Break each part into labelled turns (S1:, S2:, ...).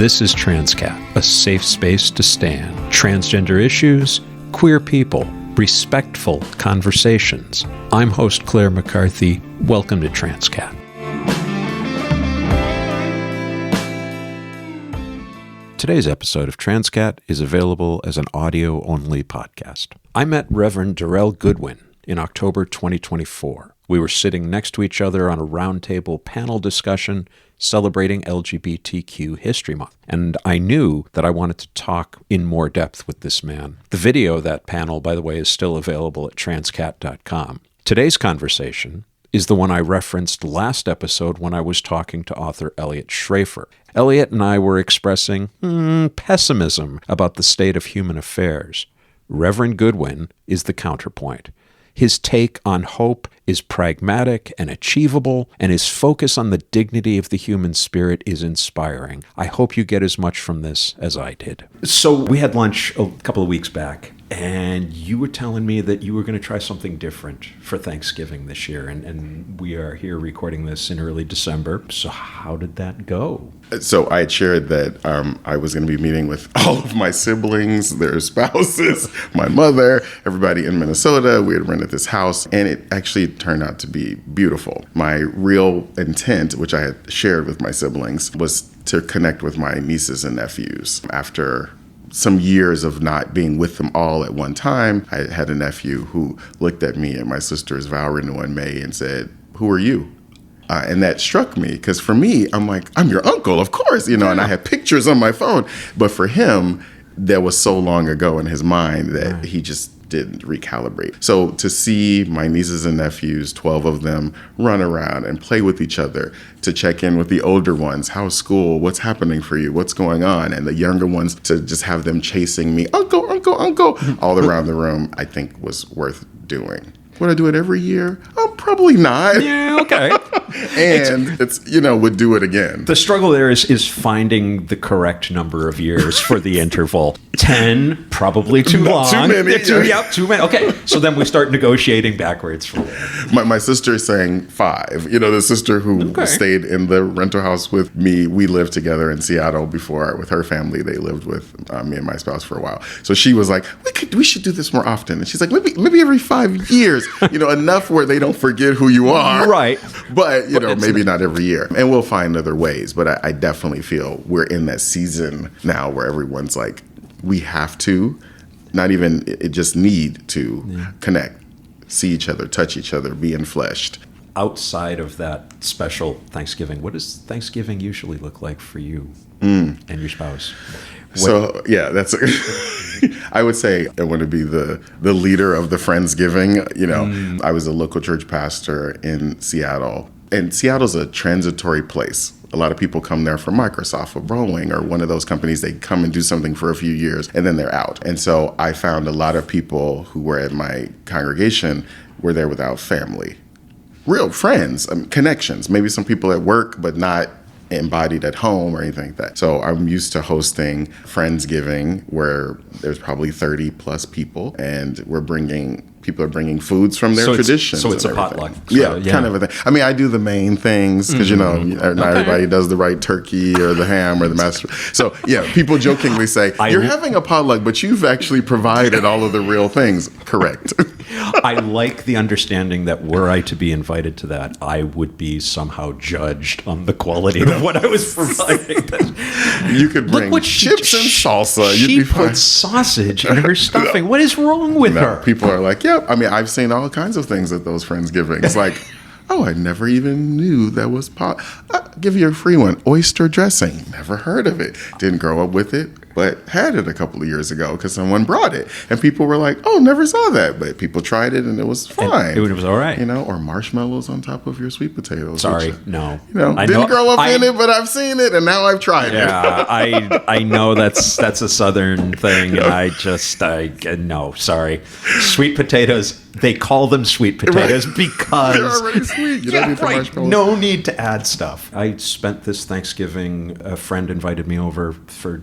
S1: This is Transqat, a safe space to stand. Transgender issues, queer people, respectful conversations. I'm host Clare McCarthy. Welcome to Transqat. Today's episode of Transqat is available as an audio-only podcast. I met Reverend Darrell Goodwin in October 2024. We were sitting next to each other on a roundtable panel discussion celebrating LGBTQ History Month, and I knew that I wanted to talk in more depth with this man. The video of that panel, by the way, is still available at transqat.com. Today's conversation is the one I referenced last episode when I was talking to author Elliot Schrafer. Elliot and I were expressing pessimism about the state of human affairs. Reverend Goodwin is the counterpoint. His take on hope is pragmatic and achievable, and his focus on the dignity of the human spirit is inspiring. I hope you get as much from this as I did. So we had lunch a couple of weeks back, and you were telling me that you were going to try something different for Thanksgiving this year, and we are here recording this in early December. So how did that go?
S2: So I had shared that I was going to be meeting with all of my siblings, their spouses, my mother, everybody in Minnesota. We had rented this house, and it actually turned out to be beautiful. My real intent, which I had shared with my siblings, was to connect with my nieces and nephews. After some years of not being with them all at one time, I had a nephew who looked at me at my sister's vow renewal in May and said, "Who are you?" And that struck me because for me, I'm like, I'm your uncle, of course, and I had pictures on my phone. But for him, that was so long ago in his mind that he just didn't recalibrate. So to see my nieces and nephews, 12 of them, run around and play with each other, to check in with the older ones, how's school, what's happening for you, what's going on, and the younger ones to just have them chasing me, uncle, uncle, uncle, all around the room, I think was worth doing. Would I do it every year? Probably not.
S1: Yeah, okay.
S2: And it's would do it again.
S1: The struggle there is finding the correct number of years for the interval. 10, probably too long.
S2: Too many.
S1: Too many. Okay, so then we start negotiating backwards from there.
S2: My sister is saying 5. The sister who stayed in the rental house with me, we lived together in Seattle before with her family. They lived with me and my spouse for a while. So she was like, we should do this more often. And she's like, maybe every 5 years, enough where they don't forget who you are.
S1: Right.
S2: But, maybe not every year. And we'll find other ways. But I definitely feel we're in that season now where everyone's like, we have to, not even, it just need to connect, see each other, touch each other, be enfleshed.
S1: Outside of that special Thanksgiving, what does Thanksgiving usually look like for you and your spouse?
S2: So, that's I would say I want to be the leader of the Friendsgiving. I was a local church pastor in Seattle, and Seattle's a transitory place. A lot of people come there for Microsoft or Boeing or one of those companies. They come and do something for a few years and then they're out. And so I found a lot of people who were at my congregation were there without family. Real friends, connections, maybe some people at work, but not embodied at home or anything like that. So I'm used to hosting Friendsgiving where there's probably 30 plus people and people are bringing foods from their traditions.
S1: So it's a potluck.
S2: Kind of a thing. I mean, I do the main things because, not everybody does the right turkey or the ham or the mashed. So, people jokingly say, you're having a potluck, but you've actually provided all of the real things. Correct.
S1: I like the understanding that were I to be invited to that, I would be somehow judged on the quality of what I was providing.
S2: You could bring chips and salsa.
S1: She put sausage in her stuffing. What is wrong with her?
S2: People are like, I mean, I've seen all kinds of things at those Friendsgivings. Like, I never even knew that was pot. I'll give you a free one. Oyster dressing. Never heard of it. Didn't grow up with it, but had it a couple of years ago because someone brought it. And people were like, never saw that. But people tried it and it was fine.
S1: It was all right.
S2: Or marshmallows on top of your sweet potatoes.
S1: Sorry, no.
S2: Didn't grow up in it, but I've seen it and now I've tried it.
S1: Yeah, I know that's a Southern thing. And no, sorry. Sweet potatoes, they call them sweet potatoes because
S2: they're already sweet. You don't need the marshmallows.
S1: No need to add stuff. I spent this Thanksgiving, a friend invited me over for,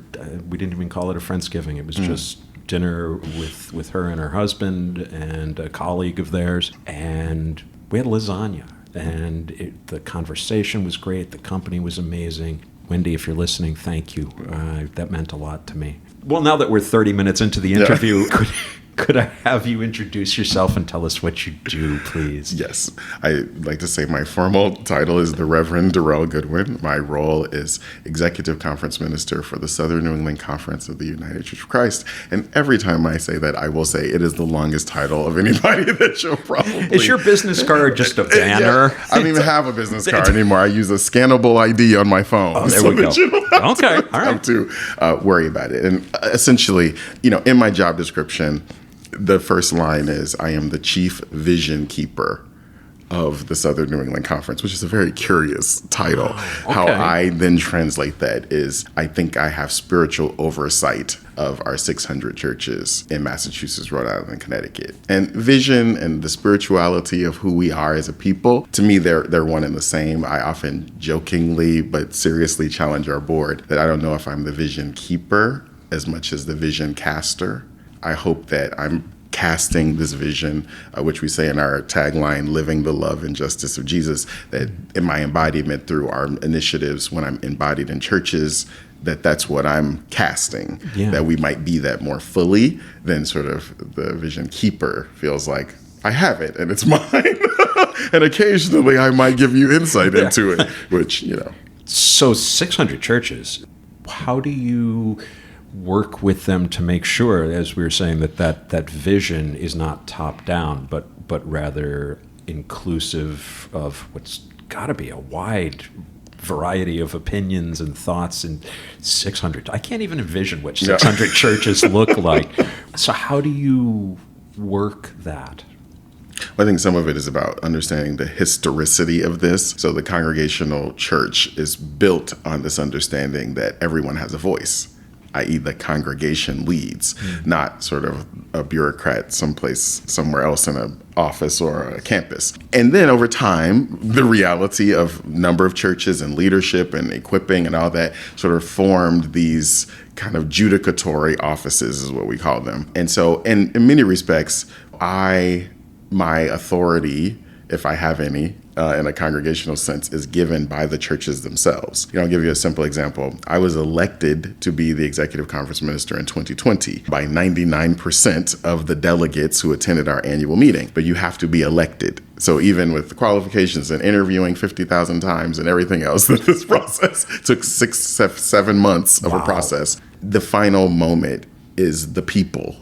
S1: we didn't even call it a Friendsgiving. It was just dinner with her and her husband and a colleague of theirs. And we had lasagna. And the conversation was great. The company was amazing. Wendy, if you're listening, thank you. That meant a lot to me. Well, now that we're 30 minutes into the interview, could I have you introduce yourself and tell us what you do, please?
S2: Yes. I'd like to say my formal title is the Reverend Darrell Goodwin. My role is Executive Conference Minister for the Southern New England Conference of the United Church of Christ. And every time I say that, I will say it is the longest title of anybody that you'll probably...
S1: Is your business card just a banner?
S2: Yeah. I don't even have a business card anymore. I use a scannable ID on my phone.
S1: Oh, there we go.
S2: You don't have
S1: all right.
S2: to worry about it. And essentially, in my job description, the first line is, I am the chief vision keeper of the Southern New England Conference, which is a very curious title. Oh, okay. How I then translate that is, I think I have spiritual oversight of our 600 churches in Massachusetts, Rhode Island, and Connecticut. And vision and the spirituality of who we are as a people, to me, they're one and the same. I often jokingly but seriously challenge our board that I don't know if I'm the vision keeper as much as the vision caster. I hope that I'm casting this vision, which we say in our tagline, living the love and justice of Jesus, that in my embodiment through our initiatives when I'm embodied in churches, that's what I'm casting, that we might be that more fully than sort of the vision keeper feels like I have it and it's mine. And occasionally I might give you insight into it, which,
S1: So 600 churches, how do you work with them to make sure, as we were saying, that vision is not top down, but rather inclusive of what's got to be a wide variety of opinions and thoughts in 600. I can't even envision what 600 churches look like. So how do you work that?
S2: I think some of it is about understanding the historicity of this. So the congregational church is built on this understanding that everyone has a voice, i.e. the congregation leads, not sort of a bureaucrat somewhere else in an office or a campus. And then over time, the reality of number of churches and leadership and equipping and all that sort of formed these kind of judicatory offices is what we call them. And so in many respects, my authority, if I have any, in a congregational sense, is given by the churches themselves. I'll give you a simple example. I was elected to be the Executive Conference Minister in 2020 by 99% of the delegates who attended our annual meeting. But you have to be elected. So even with the qualifications and interviewing 50,000 times and everything else, this process took 7 months of a process. The final moment is the people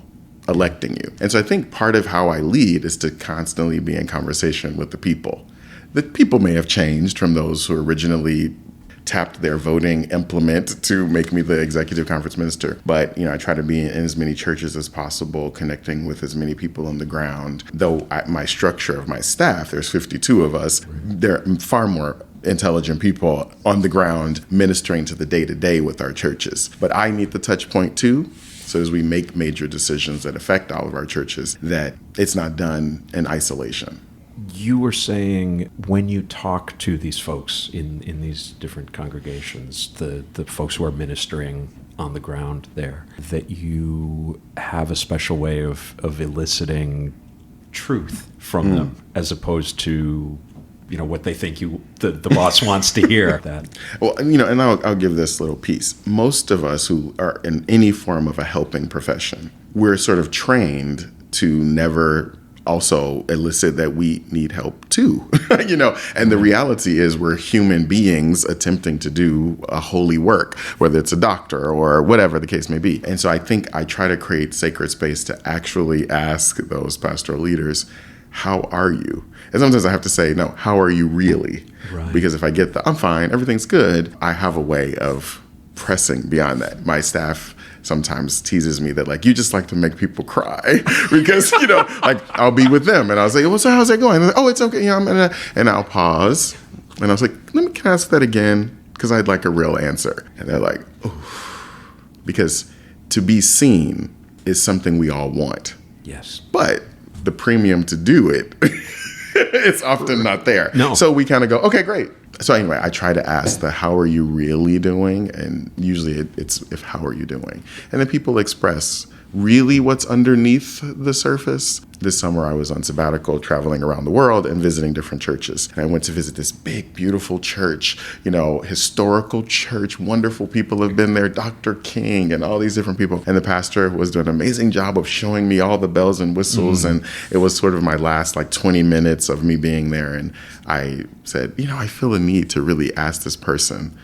S2: electing you. And so I think part of how I lead is to constantly be in conversation with the people. The people may have changed from those who originally tapped their voting implement to make me the Executive Conference Minister. But, I try to be in as many churches as possible, connecting with as many people on the ground. Though my structure of my staff, there's 52 of us, there are far more intelligent people on the ground ministering to the day-to-day with our churches. But I need the touch point too. So as we make major decisions that affect all of our churches, that it's not done in isolation.
S1: You were saying when you talk to these folks in these different congregations, the folks who are ministering on the ground there, that you have a special way of eliciting truth from them as opposed to what they think the boss wants to hear. That.
S2: Well, and I'll give this little piece. Most of us who are in any form of a helping profession, we're sort of trained to never also elicit that we need help too, and the reality is we're human beings attempting to do a holy work, whether it's a doctor or whatever the case may be. And so I think I try to create sacred space to actually ask those pastoral leaders, how are you? And sometimes I have to say, no, how are you really? Right. Because if I get I'm fine, everything's good, I have a way of pressing beyond that. My staff sometimes teases me that you just like to make people cry because, I'll be with them and I'll say, well, so how's that going? And like, oh, it's okay. And I'll pause and I was like, can I ask that again? Because I'd like a real answer. And they're like, oh, because to be seen is something we all want.
S1: Yes.
S2: But the premium to do it, it's often not there.
S1: No.
S2: So we kind of go, okay, great. So anyway, I try to ask how are you really doing? And usually it's how are you doing? And then people express really what's underneath the surface. This summer I was on sabbatical traveling around the world and visiting different churches. And I went to visit this big, beautiful church, historical church. Wonderful people have been there, Dr. King and all these different people. And the pastor was doing an amazing job of showing me all the bells and whistles. And it was sort of my last 20 minutes of me being there. And I said, I feel a need to really ask this person,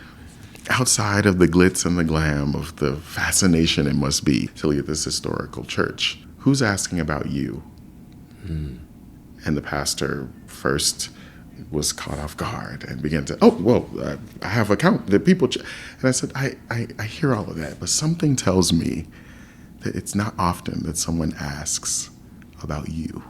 S2: outside of the glitz and the glam of the fascination it must be to lead this historical church, who's asking about you? And the pastor first was caught off guard and began to, I have the people. And I said, I hear all of that, but something tells me that it's not often that someone asks about you.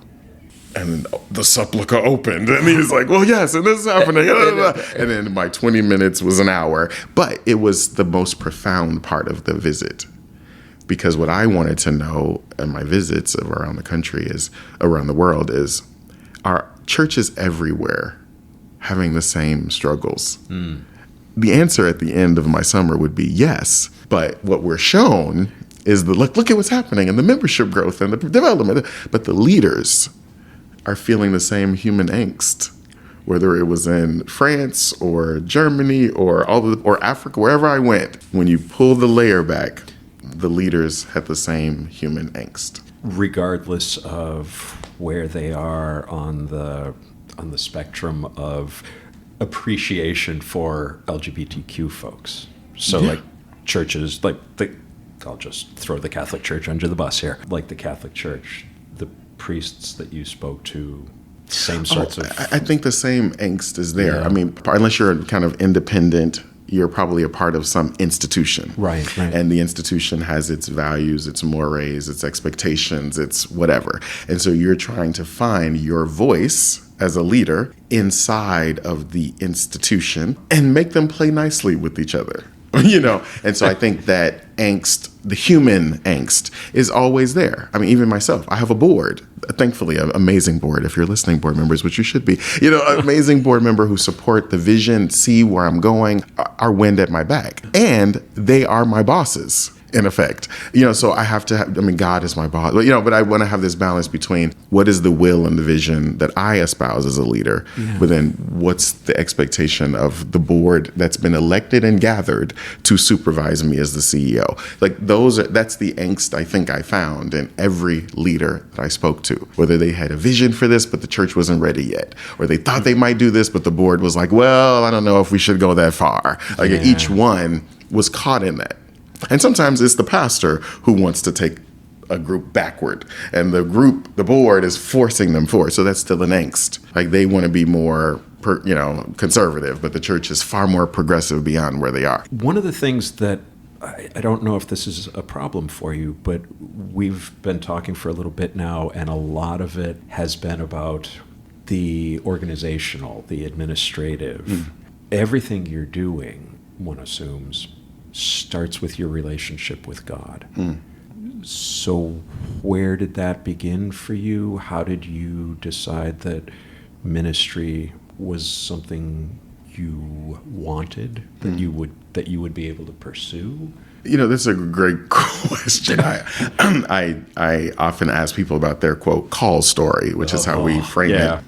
S2: And the supplica opened, and he was like, well, yes, and this is happening. And then my 20 minutes was an hour. But it was the most profound part of the visit. Because what I wanted to know in my visits around the world is, are churches everywhere having the same struggles? The answer at the end of my summer would be yes. But what we're shown is look at what's happening and the membership growth and the development. But the leaders are feeling the same human angst, whether it was in France or Germany or Africa, wherever I went. When you pull the layer back, the leaders had the same human angst,
S1: regardless of where they are on the spectrum of appreciation for LGBTQ folks. So churches I'll just throw the Catholic Church under the bus here. Like the Catholic Church, the priests that you spoke to, same sorts of...
S2: I think the same angst is there. Yeah. I mean, unless you're kind of independent, you're probably a part of some institution.
S1: Right.
S2: And the institution has its values, its mores, its expectations, its whatever. And so you're trying to find your voice as a leader inside of the institution and make them play nicely with each other. And so I think that angst, the human angst, is always there. I mean, even myself, I have a board, thankfully, an amazing board. If you're listening, board members, which you should be, amazing board member who support the vision, see where I'm going, are wind at my back. And they are my bosses, in effect. So I have to God is my boss, but I want to have this balance between what is the will and the vision that I espouse as a leader, but then what's the expectation of the board that's been elected and gathered to supervise me as the CEO. That's the angst I think I found in every leader that I spoke to, whether they had a vision for this, but the church wasn't ready yet, or they thought they might do this, but the board was like, well, I don't know if we should go that far. Each one was caught in that. And sometimes it's the pastor who wants to take a group backward, and the board is forcing them forward. So that's still an angst. They want to be more, conservative, but the church is far more progressive beyond where they are.
S1: One of the things that I don't know if this is a problem for you, but we've been talking for a little bit now, and a lot of it has been about the organizational, the administrative. Everything you're doing, one assumes, starts with your relationship with God. So where did that begin for you? How did you decide that ministry was something you wanted, that you would be able to pursue?
S2: That's a great question. I often ask people about their, quote, call story, which is how we frame it.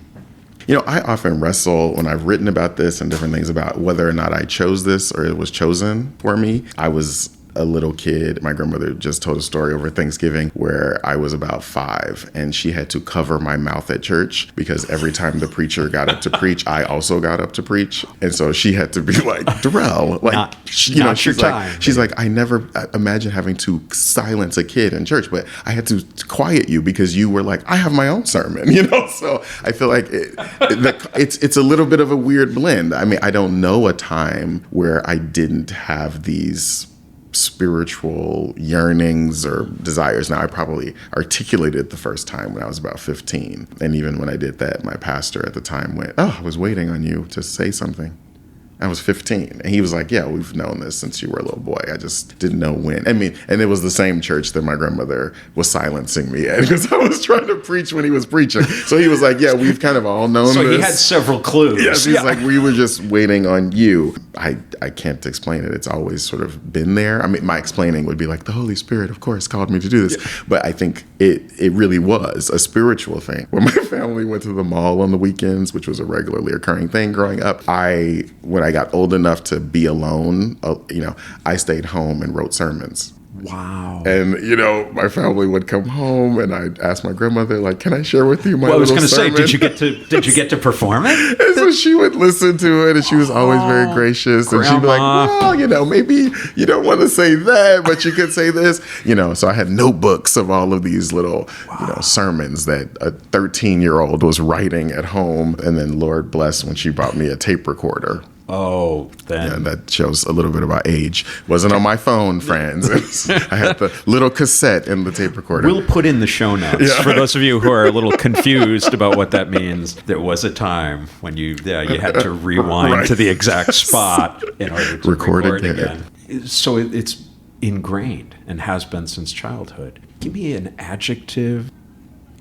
S2: I often wrestle when I've written about this and different things about whether or not I chose this or it was chosen for me. I was a little kid. My grandmother just told a story over Thanksgiving where I was about 5 and she had to cover my mouth at church because every time the preacher got up to preach, I also got up to preach. And so she had to be like, Darrell, she's like, I never imagine having to silence a kid in church, but I had to quiet you because you were like, I have my own sermon, So I feel like it's a little bit of a weird blend. I mean, I don't know a time where I didn't have these spiritual yearnings or desires. Now, I probably articulated it the first time when I was about 15. And even when I did that, my pastor at the time went, I was waiting on you to say something. I was 15. And he was like, yeah, we've known this since you were a little boy. I just didn't know when. I mean, and it was the same church that my grandmother was silencing me at because I was trying to preach when he was preaching. So he was like, yeah, we've kind of all known
S1: So
S2: this.
S1: he had several clues.
S2: Yes, he's like, we were just waiting on you. I can't explain it. It's always sort of been there. I mean, my explaining would be like, the Holy Spirit, of course, called me to do this. Yeah. But I think it really was a spiritual thing. When my family went to the mall on the weekends, which was a regularly occurring thing growing up, when I got old enough to be alone, I stayed home and wrote sermons.
S1: Wow.
S2: And, my family would come home and I'd ask my grandmother, like, can I share with you my little sermon?
S1: I was going to say, did you get to perform it?
S2: And so she would listen to it and she was always very gracious.
S1: Grandma.
S2: And she'd be like, well, maybe you don't want to say that, but you could say this. So I had notebooks of all of these little, sermons that a 13-year-old was writing at home. And then Lord bless when she bought me a tape recorder.
S1: Oh, then.
S2: Yeah, that shows a little bit about age. Wasn't on my phone, friends. I had the little cassette in the tape recorder.
S1: We'll put in the show notes for those of you who are a little confused about what that means. There was a time when you had to rewind to the exact spot in order to record again. So it's ingrained and has been since childhood. Give me an adjective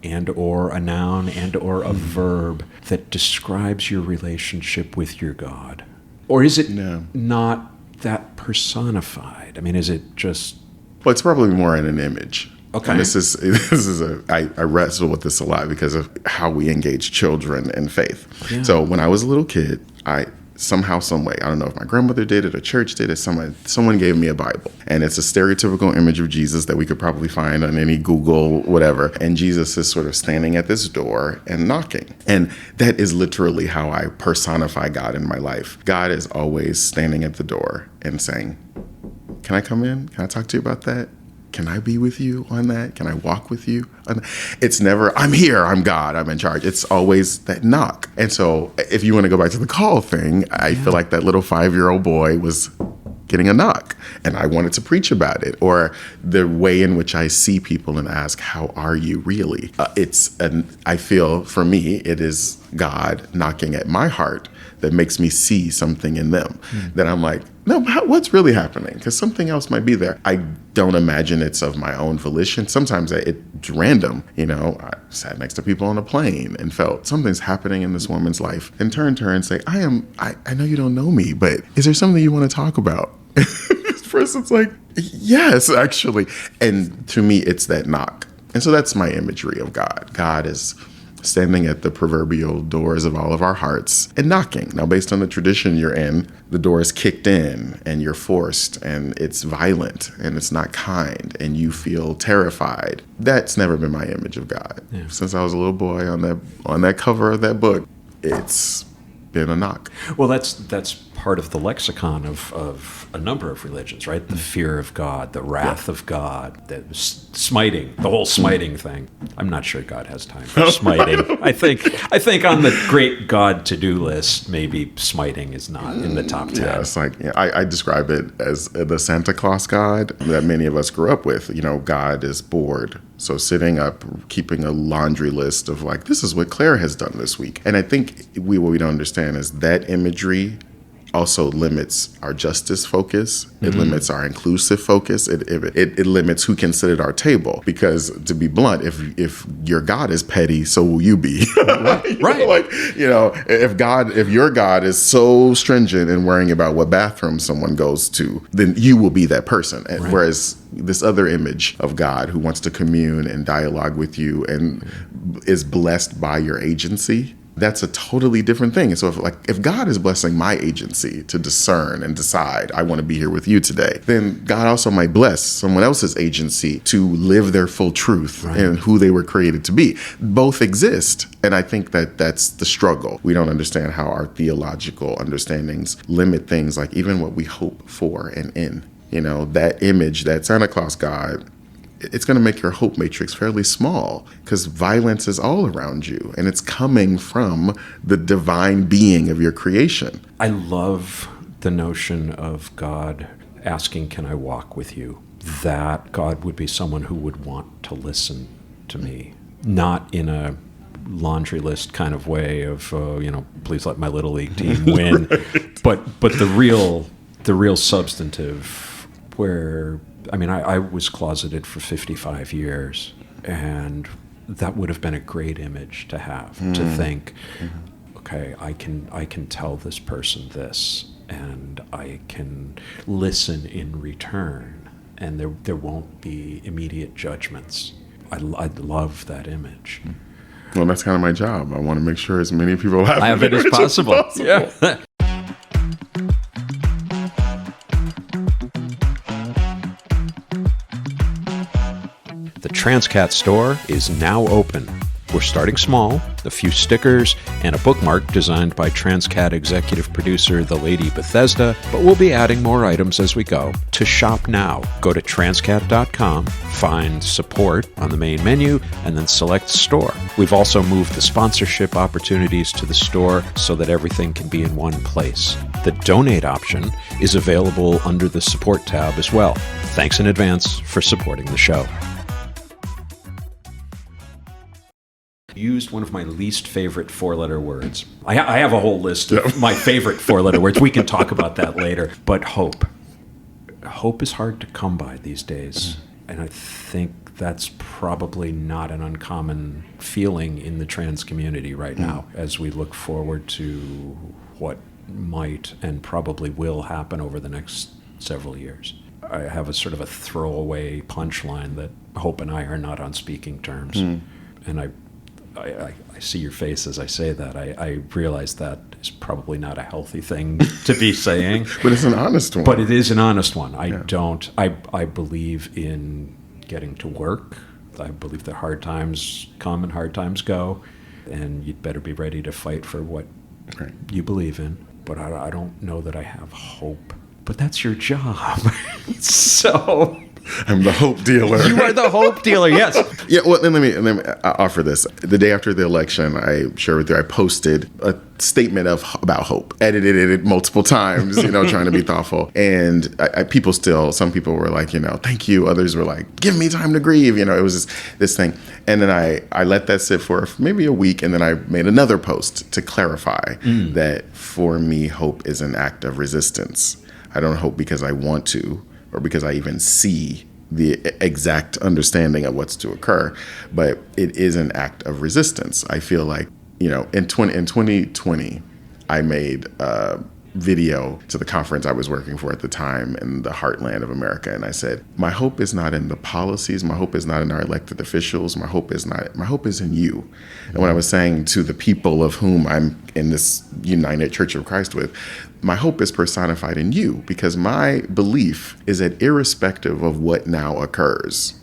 S1: and or a noun and or a verb that describes your relationship with your God. Or is it not that personified? I mean, is it just...
S2: Well, it's probably more in an image.
S1: Okay.
S2: And I wrestle with this a lot because of how we engage children in faith. Yeah. So when I was a little kid, somehow, some way, I don't know if my grandmother did it, a church did it, someone gave me a Bible. And it's a stereotypical image of Jesus that we could probably find on any Google, whatever. And Jesus is sort of standing at this door and knocking. And that is literally how I personify God in my life. God is always standing at the door and saying, can I come in? Can I talk to you about that? Can I be with you on that? Can I walk with you on that? It's never, I'm here, I'm God, I'm in charge. It's always that knock. And so if you want to go back to the call thing, I feel like that little 5-year-old boy was getting a knock and I wanted to preach about it. Or the way in which I see people and ask, how are you really? I feel for me, it is God knocking at my heart that makes me see something in them that I'm like, no, what's really happening? Because something else might be there. I don't imagine it's of my own volition. Sometimes it's random. I sat next to people on a plane and felt something's happening in this woman's life and turn to her and say, I know you don't know me, but is there something you want to talk about? This person's like, yes, actually. And to me, it's that knock. And so that's my imagery of God. God is standing at the proverbial doors of all of our hearts and knocking. Now, based on the tradition you're in, the door is kicked in and you're forced and it's violent and it's not kind and you feel terrified. That's never been my image of God. Yeah. Since I was a little boy on that cover of that book, it's been a knock.
S1: Well, that's part of the lexicon of a number of religions, right? The fear of God, the wrath of God, the smiting, the whole smiting thing. I'm not sure God has time for smiting. I think on the great God to-do list, maybe smiting is not in the top 10.
S2: Yeah, it's like, I describe it as the Santa Claus God that many of us grew up with. God is bored. So sitting up, keeping a laundry list of like, this is what Clare has done this week. And I think what we don't understand is that imagery also limits our justice focus. It limits our inclusive focus. It limits who can sit at our table. Because to be blunt, if your God is petty, so will you be.
S1: Right.
S2: If your God is so stringent in worrying about what bathroom someone goes to, then you will be that person. Right. Whereas this other image of God who wants to commune and dialogue with you and is blessed by your agency, that's a totally different thing. And so if God is blessing my agency to discern and decide, I want to be here with you today, then God also might bless someone else's agency to live their full truth and who they were created to be. Both exist. And I think that's the struggle. We don't understand how our theological understandings limit things like even what we hope for and in. That image, that Santa Claus God, it's going to make your hope matrix fairly small because violence is all around you and it's coming from the divine being of your creation.
S1: I love the notion of God asking, can I walk with you? That God would be someone who would want to listen to me, not in a laundry list kind of way of, please let my little league team win. But the real substantive, where, I mean, I was closeted for 55 years, and that would have been a great image to have, to think, okay, I can tell this person this, and I can listen in return, and there won't be immediate judgments. I love that image.
S2: Well, that's kind of my job. I want to make sure as many people have
S1: it as possible. Yeah. The Transqat store is now open. We're starting small, a few stickers, and a bookmark designed by Transqat executive producer the Lady Bethesda, but we'll be adding more items as we go. To shop now, go to transqat.com, find support on the main menu, and then select store. We've also moved the sponsorship opportunities to the store so that everything can be in one place. The donate option is available under the support tab as well. Thanks in advance for supporting the show. Used one of my least favorite four-letter words. I have a whole list of my favorite four-letter words. We can talk about that later. But hope. Hope is hard to come by these days. And I think that's probably not an uncommon feeling in the trans community right now, as we look forward to what might and probably will happen over the next several years. I have a sort of a throwaway punchline that Hope and I are not on speaking terms. And I see your face as I say that. I realize that is probably not a healthy thing to be saying.
S2: But it's an honest one.
S1: But it is an honest one. I believe in getting to work. I believe that hard times come and hard times go. And you'd better be ready to fight for what you believe in. But I don't know that I have hope. But that's your job. So...
S2: I'm the hope dealer.
S1: You are the hope dealer, yes.
S2: Yeah, well, let me offer this. The day after the election, I shared with you, I posted a statement about hope, edited it multiple times, trying to be thoughtful. And some people were like, thank you. Others were like, give me time to grieve. It was this thing. And then I let that sit for maybe a week. And then I made another post to clarify that for me, hope is an act of resistance. I don't hope because I want to, or because I even see the exact understanding of what's to occur, but it is an act of resistance. I feel like, in 2020, I made a video to the conference I was working for at the time in the heartland of America, and I said, my hope is not in the policies, my hope is not in our elected officials, my hope is in you. And what I was saying to the people of whom I'm in this United Church of Christ with, my hope is personified in you, because my belief is that irrespective of what now occurs,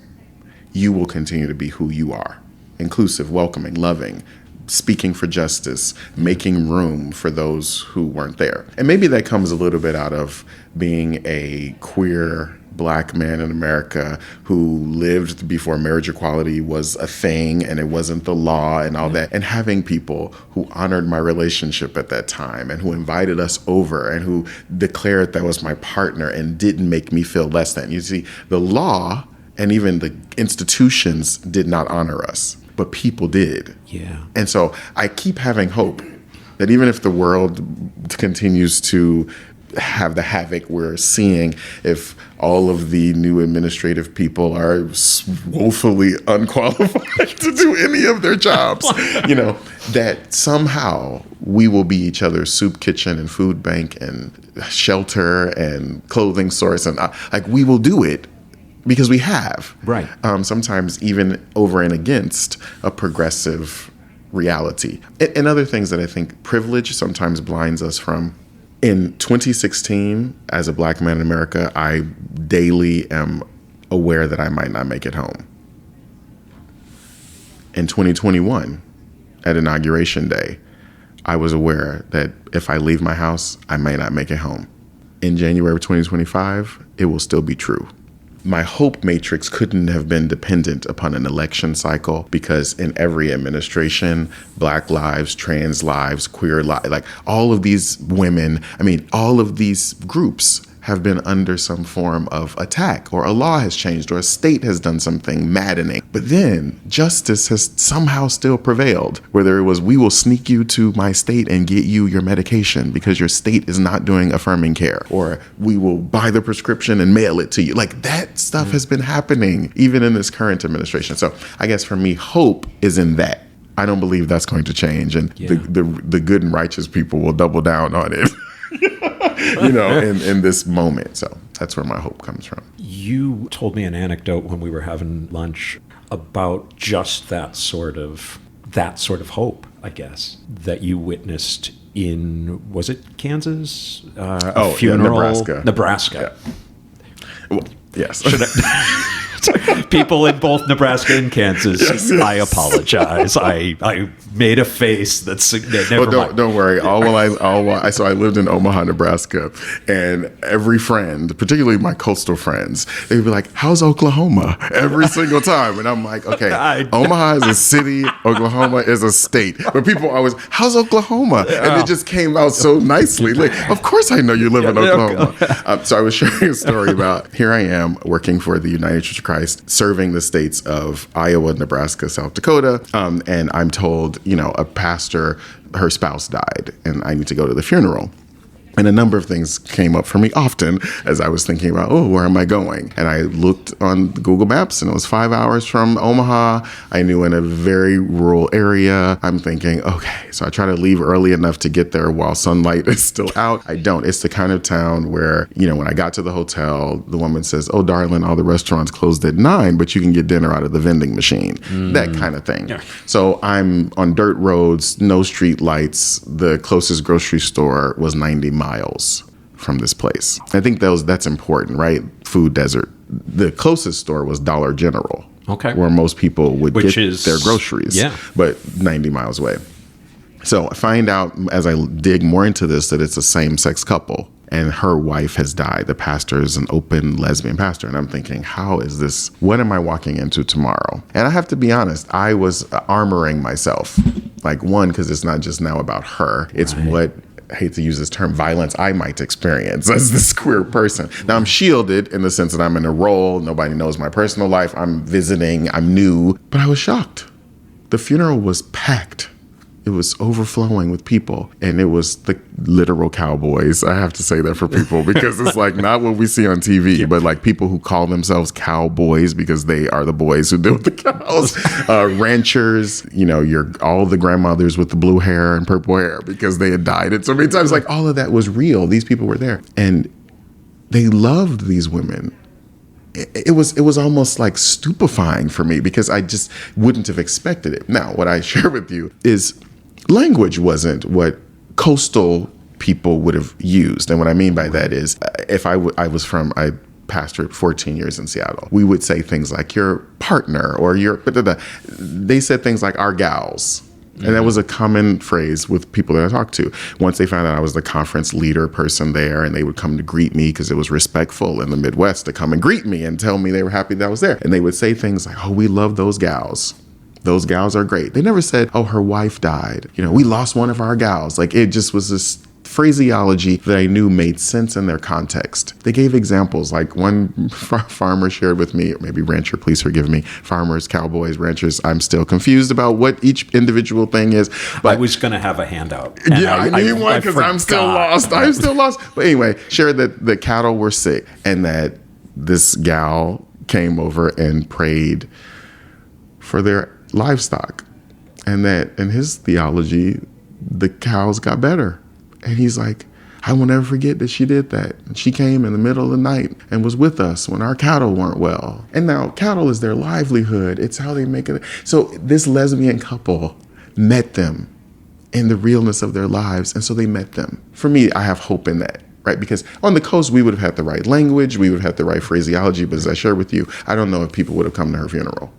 S2: you will continue to be who you are. Inclusive, welcoming, loving, speaking for justice, making room for those who weren't there. And maybe that comes a little bit out of being a queer Black man in America who lived before marriage equality was a thing and it wasn't the law and all that, and having people who honored my relationship at that time and who invited us over and who declared that was my partner and didn't make me feel less than. You see, the law and even the institutions did not honor us, but people did.
S1: Yeah.
S2: And so I keep having hope that even if the world continues to have the havoc we're seeing, if all of the new administrative people are woefully unqualified to do any of their jobs, that somehow we will be each other's soup kitchen and food bank and shelter and clothing source. And we will do it because we have.
S1: Right.
S2: Sometimes even over and against a progressive reality. And other things that I think privilege sometimes blinds us from. In 2016, as a Black man in America, I daily am aware that I might not make it home. In 2021, at Inauguration Day, I was aware that if I leave my house, I may not make it home. In January of 2025, it will still be true. My hope matrix couldn't have been dependent upon an election cycle, because in every administration, Black lives, trans lives, queer lives, all of these women, all of these groups have been under some form of attack, or a law has changed, or a state has done something maddening. But then justice has somehow still prevailed, whether it was, we will sneak you to my state and get you your medication because your state is not doing affirming care, or we will buy the prescription and mail it to you. Like, that stuff has been happening even in this current administration. So I guess for me, hope is in that. I don't believe that's going to change, and the good and righteous people will double down on it. in this moment. So that's where my hope comes from.
S1: You told me an anecdote when we were having lunch about just that sort of hope, I guess, that you witnessed in, was it Kansas? A funeral?
S2: Yeah,
S1: Nebraska.
S2: Yeah. Well, yes.
S1: People in both Nebraska and Kansas, yes. I apologize. I made a face that's never mind.
S2: Don't worry. So I lived in Omaha, Nebraska, and every friend, particularly my coastal friends, they'd be like, "How's Oklahoma?" every single time, and I'm like, "Okay, Omaha is a city, Oklahoma is a state." But people always, "How's Oklahoma?" And it just came out so nicely. Like, of course I know you live in Oklahoma. So I was sharing a story about, here I am working for the United Church of Christ, serving the states of Iowa, Nebraska, South Dakota, and I'm told, a pastor, her spouse died, and I need to go to the funeral. And a number of things came up for me often as I was thinking about, where am I going? And I looked on Google Maps, and it was 5 hours from Omaha. I knew in a very rural area. I'm thinking, okay, so I try to leave early enough to get there while sunlight is still out. I don't. It's the kind of town where, when I got to the hotel, the woman says, "Oh, darling, all the restaurants closed at 9, but you can get dinner out of the vending machine." That kind of thing. Yeah. So I'm on dirt roads, no street lights. The closest grocery store was 90 miles from this place. I think that's important, right? Food desert. The closest store was Dollar General, okay, where most people would get their groceries, but 90 miles away. So I find out as I dig more into this that it's a same-sex couple, and her wife has died. The pastor is an open lesbian pastor, and I'm thinking, how is this? What am I walking into tomorrow? And I have to be honest, I was armoring myself. Like, one, because it's not just now about her. It's what, I hate to use this term, violence I might experience as this queer person. Now, I'm shielded in the sense that I'm in a role. Nobody knows my personal life. I'm visiting. I'm new. But I was shocked. The funeral was packed. It was overflowing with people. And it was the literal cowboys. I have to say that for people because it's like not what we see on TV, but like people who call themselves cowboys because they are the boys who deal with the cows. Ranchers, all the grandmothers with the blue hair and purple hair because they had died it so many times. Like, all of that was real. These people were there. And they loved these women. It was almost like stupefying for me because I just wouldn't have expected it. Now, what I share with you is language wasn't what coastal people would have used. And what I mean by that is if I pastored 14 years in Seattle, we would say things like your partner or your, they said things like our gals. And that was a common phrase with people that I talked to. Once they found out I was the conference leader person there, and they would come to greet me because it was respectful in the Midwest to come and greet me and tell me they were happy that I was there. And they would say things like, "Oh, we love those gals. Those gals are great." They never said, "Oh, her wife died. We lost one of our gals." Like, it just was this phraseology that I knew made sense in their context. They gave examples, like one farmer shared with me, or maybe rancher, please forgive me, farmers, cowboys, ranchers. I'm still confused about what each individual thing is. But
S1: I was going to have a handout.
S2: I need one because I'm still lost. I'm still lost. But anyway, shared that the cattle were sick and that this gal came over and prayed for their livestock. And that in his theology, the cows got better. And he's like, "I will never forget that she did that. She came in the middle of the night and was with us when our cattle weren't well." And now cattle is their livelihood. It's how they make it. So this lesbian couple met them in the realness of their lives. And so they met them. For me, I have hope in that, right? Because on the coast, we would have had the right language. We would have had the right phraseology. But as I shared with you, I don't know if people would have come to her funeral.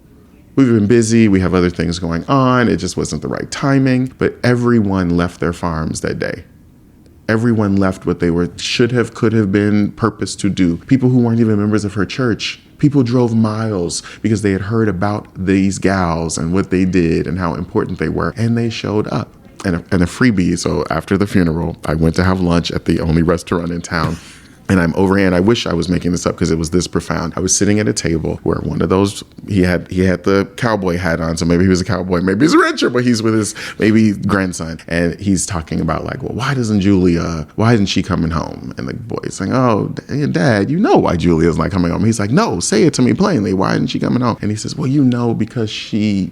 S2: We've been busy. We have other things going on. It just wasn't the right timing. But everyone left their farms that day. Everyone left what they should have, could have been purposed to do. People who weren't even members of her church. People drove miles because they had heard about these gals and what they did and how important they were. And they showed up. And a freebie. So after the funeral, I went to have lunch at the only restaurant in town. And I'm overhand. I wish I was making this up because it was this profound. I was sitting at a table where one of those, he had the cowboy hat on. So maybe he was a cowboy, maybe he's a rancher, but he's with his maybe grandson. And he's talking about like, well, why isn't she coming home? And the boy's saying, oh, Dad, you know why Julia's not coming home. He's like, no, say it to me plainly. Why isn't she coming home? And he says, well, because she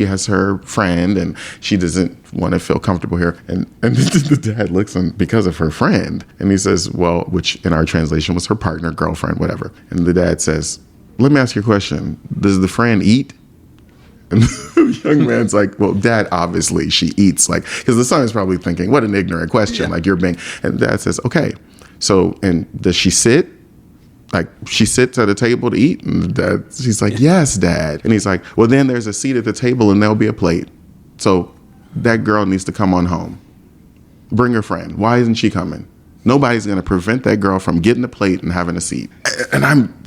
S2: has her friend and she doesn't want to feel comfortable here. And the dad looks and because of her friend. And he says, well, which in our translation was her partner, girlfriend, whatever. And the dad says, let me ask you a question. Does the friend eat? And the young man's like, well, Dad, obviously she eats. Like, because the son is probably thinking, what an ignorant question. Yeah. Like you're being, and the dad says, okay. So, and does she sit? Like she sits at a table to eat? And she's like, yes, Dad. And he's like, well, then there's a seat at the table and there'll be a plate. So that girl needs to come on home. Bring her friend. Why isn't she coming? Nobody's going to prevent that girl from getting a plate and having a seat. And I'm,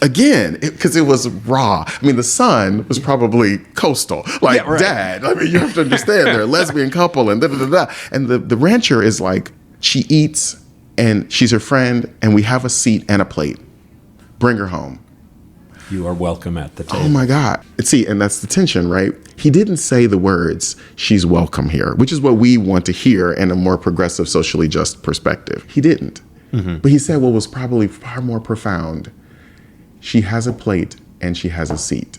S2: again, because it was raw. I mean, the son was probably coastal. Like, yeah, right. Dad, I mean, you have to understand they're a lesbian couple and da-da-da-da. And the rancher is like, she eats and she's her friend and we have a seat and a plate. Bring her home.
S1: You are welcome at the table.
S2: Oh my God. See, and that's the tension, right? He didn't say the words, she's welcome here, which is what we want to hear in a more progressive, socially just perspective. He didn't. Mm-hmm. But he said what was probably far more profound. She has a plate and she has a seat.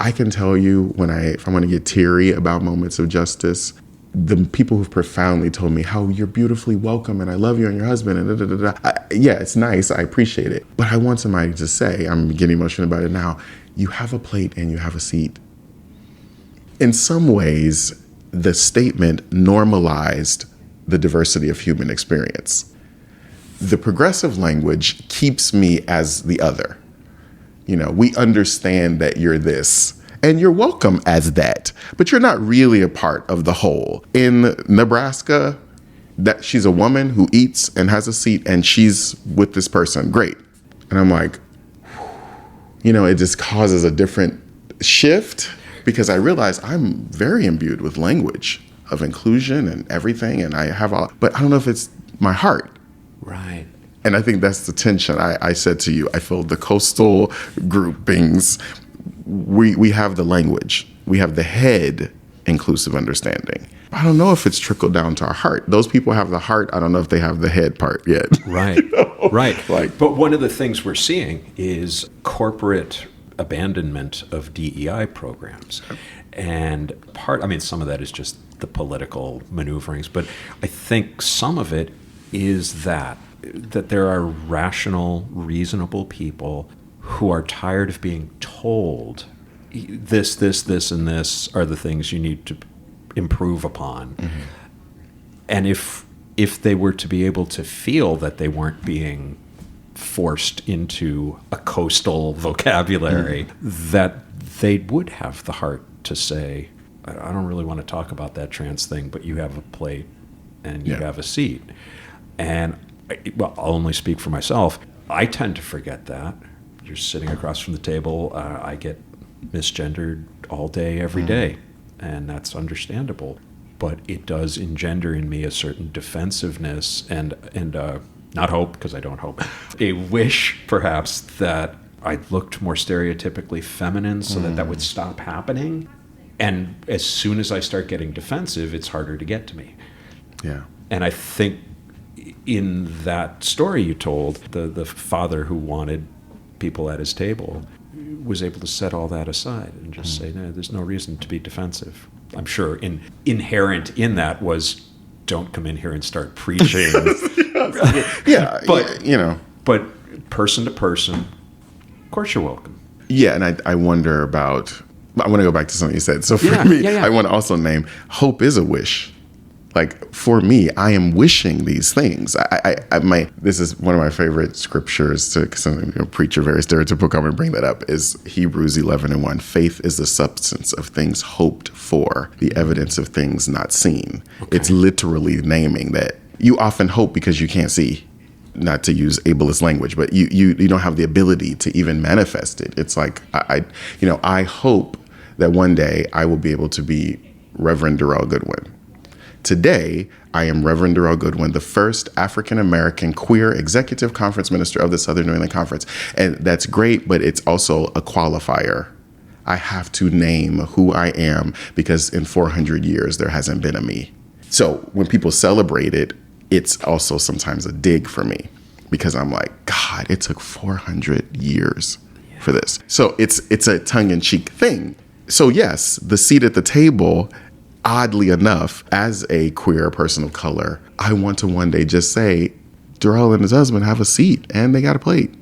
S2: I can tell you if I want to get teary about moments of justice, the people who've profoundly told me how you're beautifully welcome and I love you and your husband and da-da-da-da. Yeah, it's nice. I appreciate it. But I want somebody to say, I'm getting emotional about it now, you have a plate and you have a seat. In some ways, the statement normalized the diversity of human experience. The progressive language keeps me as the other. We understand that you're this. And you're welcome as that, but you're not really a part of the whole. In Nebraska, that she's a woman who eats and has a seat and she's with this person. Great. And I'm like, it just causes a different shift because I realize I'm very imbued with language of inclusion and everything. And I have but I don't know if it's my heart.
S1: Right.
S2: And I think that's the tension. I said to you, I feel the coastal groupings. We have the language. We have the head inclusive understanding. I don't know if it's trickled down to our heart. Those people have the heart. I don't know if they have the head part yet.
S1: Right. Right. But one of the things we're seeing is corporate abandonment of DEI programs. And some of that is just the political maneuverings, but I think some of it is that there are rational, reasonable people who are tired of being told this, and this are the things you need to improve upon. Mm-hmm. And if they were to be able to feel that they weren't being forced into a coastal vocabulary, mm-hmm. that they would have the heart to say, I don't really want to talk about that trans thing, but you have a plate and you have a seat. And I'll only speak for myself. I tend to forget that. You're sitting across from the table. I get misgendered all day, every day, and that's understandable. But it does engender in me a certain defensiveness and not hope, because I don't hope, a wish perhaps that I looked more stereotypically feminine so that would stop happening. And as soon as I start getting defensive, it's harder to get to me.
S2: Yeah.
S1: And I think in that story you told, the father who wanted people at his table was able to set all that aside and just say, no, there's no reason to be defensive. I'm sure inherent in that was, don't come in here and start preaching.
S2: Yeah,
S1: But person to person, of course you're welcome.
S2: Yeah, and I wonder about, I want to go back to something you said. So for me, I want to also name, hope is a wish. Like, for me, I am wishing these things. This is one of my favorite scriptures because a preacher, very stereotypical, come and bring that up, is Hebrews 11:1. Faith is the substance of things hoped for, the evidence of things not seen. Okay. It's literally naming that you often hope because you can't see, not to use ableist language, but you don't have the ability to even manifest it. It's like, I hope that one day I will be able to be Reverend Darrell Goodwin. Today, I am Reverend Darrell Goodwin, the first African-American queer executive conference minister of the Southern New England Conference. And that's great, but it's also a qualifier. I have to name who I am because in 400 years, there hasn't been a me. So when people celebrate it, it's also sometimes a dig for me because I'm like, God, it took 400 years for this. So it's a tongue-in-cheek thing. So yes, the seat at the table, oddly enough, as a queer person of color, I want to one day just say, Darrell and his husband have a seat and they got a plate.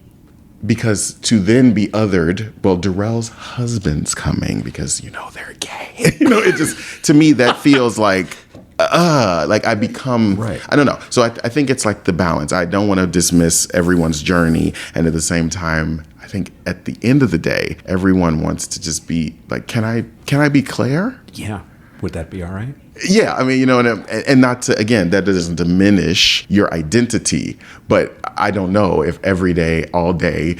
S2: Because to then be othered, well, Darrell's husband's coming because, they're gay. It just, to me, that feels like I become,
S1: right.
S2: I don't know. So I think it's like the balance. I don't want to dismiss everyone's journey. And at the same time, I think at the end of the day, everyone wants to just be like, can I be Clare?
S1: Yeah. Would that be all right?
S2: Yeah, I mean, and not to, again, that doesn't diminish your identity, but I don't know if every day, all day,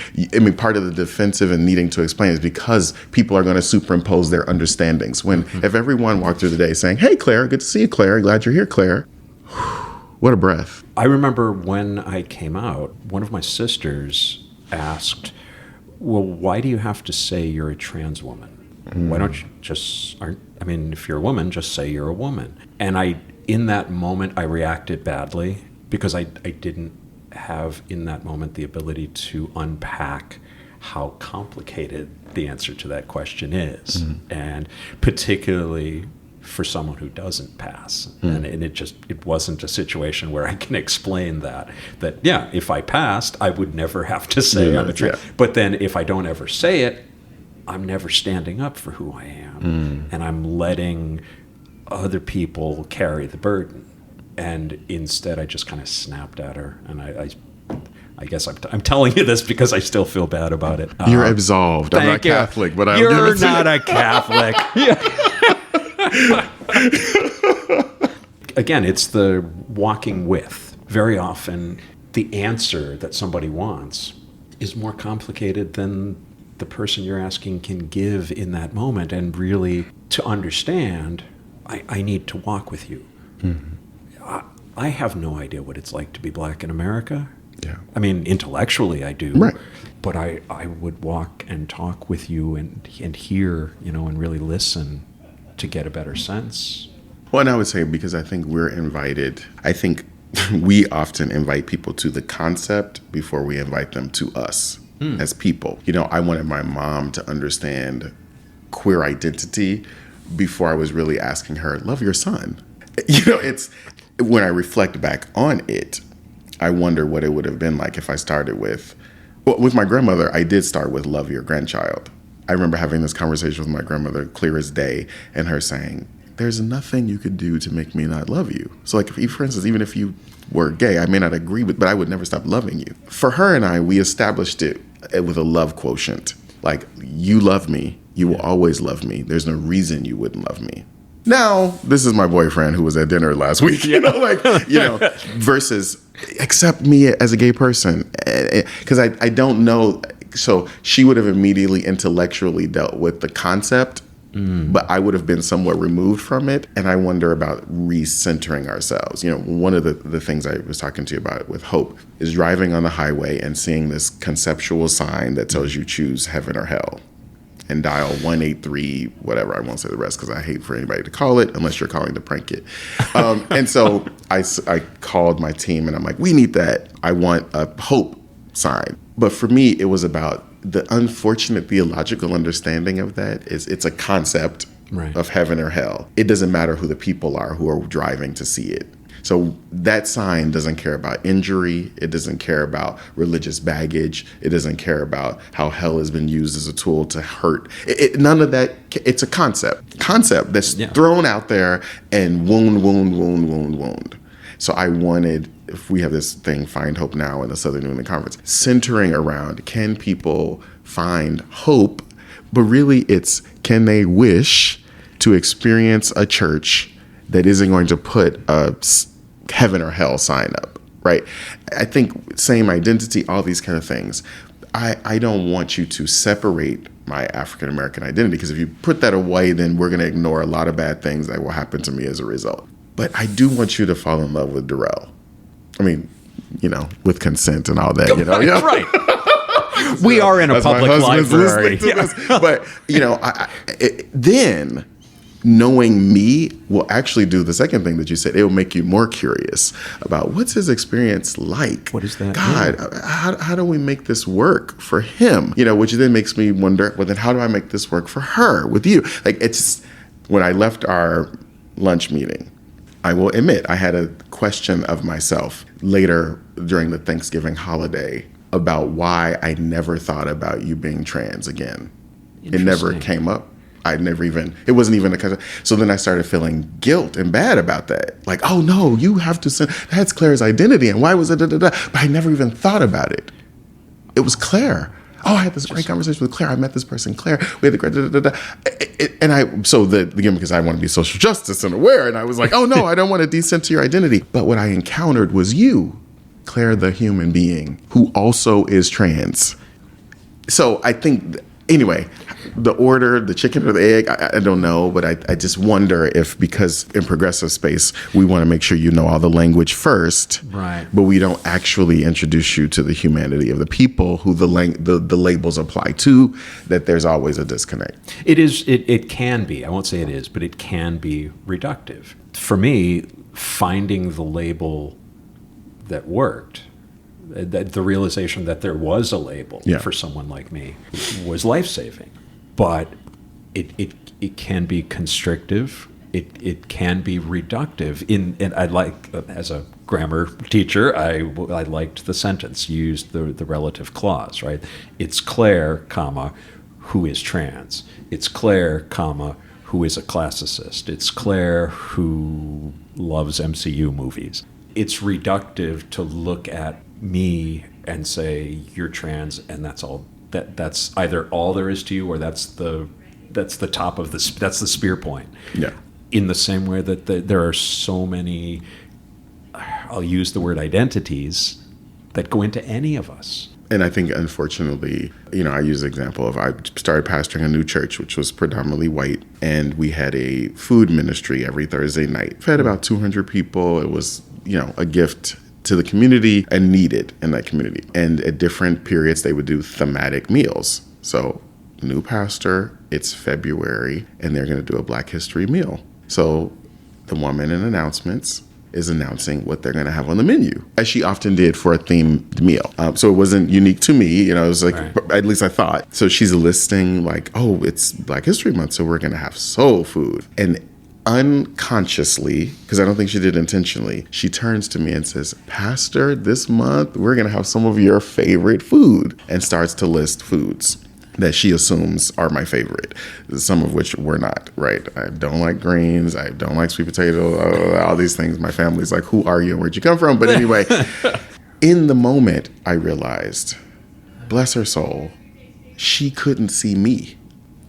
S2: part of the defensive and needing to explain is because people are going to superimpose their understandings. If everyone walked through the day saying, hey, Clare, good to see you, Clare, glad you're here, Clare. What a breath.
S1: I remember when I came out, one of my sisters asked, well, why do you have to say you're a trans woman? Why don't you if you're a woman, just say you're a woman. And in that moment, I reacted badly because I didn't have in that moment the ability to unpack how complicated the answer to that question is. And particularly for someone who doesn't pass. And it wasn't a situation where I can explain that yeah, if I passed, I would never have to say I'm a trans. Yeah. But then if I don't ever say it, I'm never standing up for who I am, and I'm letting other people carry the burden. And instead, I just kind of snapped at her, and I guess I'm telling you this because I still feel bad about it.
S2: You're absolved. I'm not Catholic, but
S1: You're not a Catholic. Again, it's the walking with. Very often, the answer that somebody wants is more complicated than the person you're asking can give in that moment. And really, to understand, I need to walk with you. I have no idea what it's like to be Black in America.
S2: Yeah.
S1: I mean, intellectually I do.
S2: Right.
S1: But I would walk and talk with you and hear, and really listen to get a better sense.
S2: Well, and I would say, because I think we're invited, I think we often invite people to the concept before we invite them to us. As people. I wanted my mom to understand queer identity before I was really asking her, love your son. It's when I reflect back on it, I wonder what it would have been like if I started with my grandmother. I did start with love your grandchild. I remember having this conversation with my grandmother, clear as day, and her saying, there's nothing you could do to make me not love you. So like, for instance, even if you were gay, I may not agree with, but I would never stop loving you. For her and I, we established it with a love quotient. Like, you love me, you will always love me. There's no reason you wouldn't love me. Now, this is my boyfriend who was at dinner last week, versus accept me as a gay person. Because I don't know. So she would have immediately intellectually dealt with the concept, but I would have been somewhat removed from it. And I wonder about recentering ourselves. One of the things I was talking to you about with Hope is driving on the highway and seeing this conceptual sign that tells you choose heaven or hell and dial 183, whatever. I won't say the rest because I hate for anybody to call it unless you're calling to prank it. And so I called my team and I'm like, we need that. I want a Hope sign. But for me, it was about the unfortunate theological understanding of that is it's a concept of heaven or hell. It doesn't matter who the people are who are driving to see it. So that sign doesn't care about injury. It doesn't care about religious baggage. It doesn't care about how hell has been used as a tool to hurt. None of that. It's a concept that's thrown out there and wound. So I wanted, if we have this thing, Find Hope Now in the Southern New England Conference, centering around, can people find hope? But really it's, can they wish to experience a church that isn't going to put a heaven or hell sign up, right? I think same identity, all these kind of things. I don't want you to separate my African-American identity, because if you put that away, then we're going to ignore a lot of bad things that will happen to me as a result. but I do want you to fall in love with Darrell. I mean, with consent and all that,
S1: Right. We are in a public library.
S2: But, then knowing me will actually do the second thing that you said. It will make you more curious about what's his experience like.
S1: What is that?
S2: God, how do we make this work for him? Which then makes me wonder, well, then how do I make this work for her with you? Like, it's when I left our lunch meeting, I will admit I had a question of myself later during the Thanksgiving holiday about why I never thought about you being trans again. It never came up. It wasn't even a, so then I started feeling guilt and bad about that. Like, oh no, you have to send, that's Claire's identity. And why was it, But I never even thought about it. It was Claire. Oh, I had this great conversation with Claire. I met this person, Claire. We had the great, again, because I want to be social justice and aware. And I was like, oh no, I don't want to descend to your identity. But what I encountered was you, Claire, the human being who also is trans. So I think, anyway, the order, the chicken or the egg, I don't know, but I just wonder if, because in progressive space, we want to make sure you know all the language first,
S1: right?
S2: But we don't actually introduce you to the humanity of the people who the labels apply to, that there's always a disconnect.
S1: It can be, I won't say it is, but it can be reductive. For me, finding the label that worked, that the realization that there was a label for someone like me was life-saving. But it can be constrictive. It can be reductive. And I like, as a grammar teacher, I liked the sentence, used the relative clause, right? It's Claire, comma, who is trans. It's Claire, comma, who is a classicist. It's Claire who loves MCU movies. It's reductive to look at me and say, you're trans, and that's all. That's either all there is to you, or that's the top of that's the spear point.
S2: Yeah.
S1: In the same way that there are so many, I'll use the word identities, that go into any of us.
S2: And I think, unfortunately, I use the example of, I started pastoring a new church, which was predominantly white, and we had a food ministry every Thursday night. Fed about 200 people. It was, a gift to the community and needed in that community. And at different periods, they would do thematic meals. So, new pastor, it's February, and they're going to do a Black History meal. So the woman in announcements is announcing what they're going to have on the menu, as she often did for a themed meal. So it wasn't unique to me, it was like, right. At least I thought. So she's listing like, oh, it's Black History Month, so we're going to have soul food. And unconsciously, because I don't think she did intentionally, she turns to me and says, Pastor, this month we're going to have some of your favorite food, and starts to list foods that she assumes are my favorite, some of which were not, right? I don't like greens. I don't like sweet potato, all these things. My family's like, who are you and where'd you come from? But anyway, in the moment, I realized, bless her soul, she couldn't see me.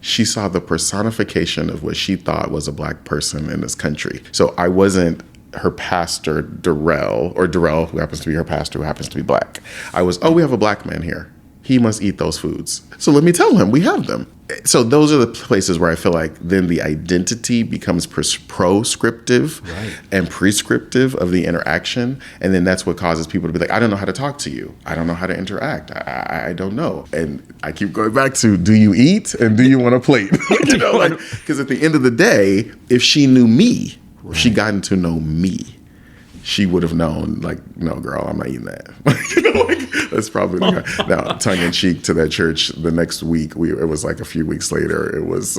S2: She saw the personification of what she thought was a Black person in this country. So I wasn't her pastor, Darrell, who happens to be her pastor, who happens to be Black. I was, we have a Black man here. He must eat those foods. So let me tell him we have them. So those are the places where I feel like then the identity becomes proscriptive and prescriptive of the interaction. And then that's what causes people to be like, I don't know how to talk to you. I don't know how to interact. I don't know. And I keep going back to, do you eat and do you want a plate? Because at the end of the day, if she knew me, if she gotten to know me, she would have known, like, no, girl, I'm not eating that. That's probably now, tongue in cheek to that church. The next week, it was like a few weeks later. It was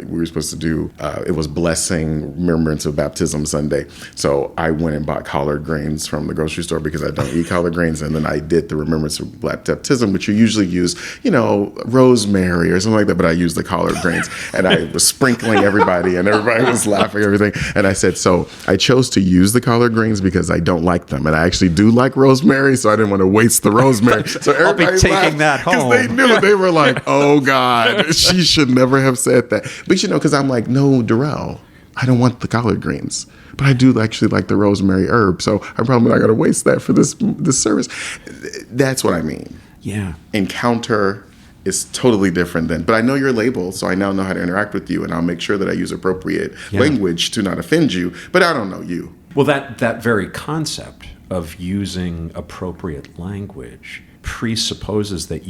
S2: we were supposed to do. It was Blessing Remembrance of Baptism Sunday. So I went and bought collard greens from the grocery store because I don't eat collard greens, and then I did the Remembrance of Baptism, which you usually use, rosemary or something like that. But I used the collard greens, and I was sprinkling everybody, and everybody was laughing, everything. And I said, so I chose to use the collard greens because I don't like them, and I actually do like rosemary, so I didn't want to waste the rosemary. So everybody
S1: I'll be taking that home.
S2: Because they knew, they were like, oh God, she should never have said that. But because I'm like, no, Darrell, I don't want the collard greens, but I do actually like the rosemary herb, so I'm probably not going to waste that for this service. That's what I mean.
S1: Yeah.
S2: Encounter is totally different than, but I know your label, so I now know how to interact with you, and I'll make sure that I use appropriate language to not offend you, but I don't know you.
S1: Well, that very concept of using appropriate language presupposes that